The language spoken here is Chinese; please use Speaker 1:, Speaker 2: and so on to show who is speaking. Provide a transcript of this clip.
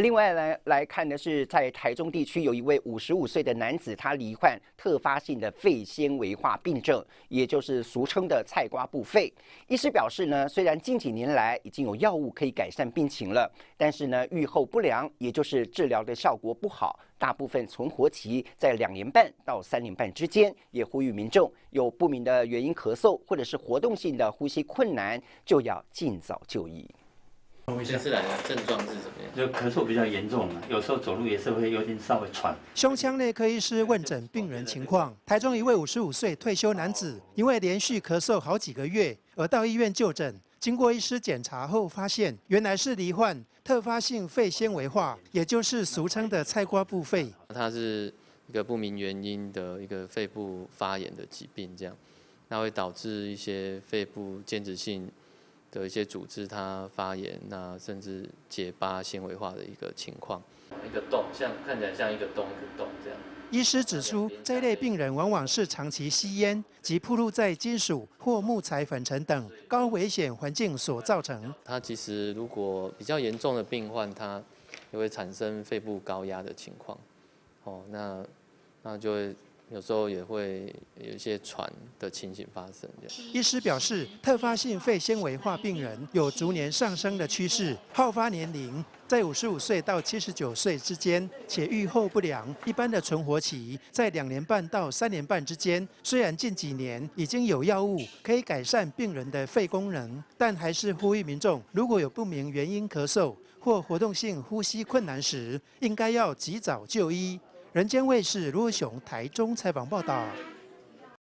Speaker 1: 另外来看的是，在台中地区有一位55岁的男子，他罹患特发性的肺纤维化病症，也就是俗称的菜瓜布肺。医师表示呢，虽然近几年来已经有药物可以改善病情了，但是呢，预后不良，也就是治疗的效果不好，大部分存活期在2年半到3年半之间。也呼吁民众有不明的原因咳嗽或者是活动性的呼吸困难，就要尽早就医。
Speaker 2: 这次来的症状是怎么样？
Speaker 3: 就咳嗽比较严重，有时候走路也是会有点稍微喘。
Speaker 4: 胸腔内科医师问诊病人情况，台中一位55岁退休男子，因为连续咳嗽好几个月，而到医院就诊。经过医师检查后，发现原来是罹患特发性肺纤维化，也就是俗称的菜瓜布肺。
Speaker 2: 它是一个不明原因的一个肺部发炎的疾病，这样，那会导致一些肺部间质性的一些组织它发炎，那甚至结疤纤维化的一个情况。一个洞，看起来像一个洞这样。
Speaker 4: 医师指出，这类病人往往是长期吸烟及暴露在金属或木材粉尘等高危险环境所造成。
Speaker 2: 它其实如果比较严重的病患，它也会产生肺部高压的情况。那就会有时候也会有一些喘的情形发生。
Speaker 4: 医师表示，特发性肺纤维化病人有逐年上升的趋势，好发年龄在55岁到79岁之间，且预后不良，一般的存活期在2年半到3年半之间。虽然近几年已经有药物可以改善病人的肺功能，但还是呼吁民众，如果有不明原因咳嗽或活动性呼吸困难时，应该要及早就医。人间卫视卢雄台中采访报道。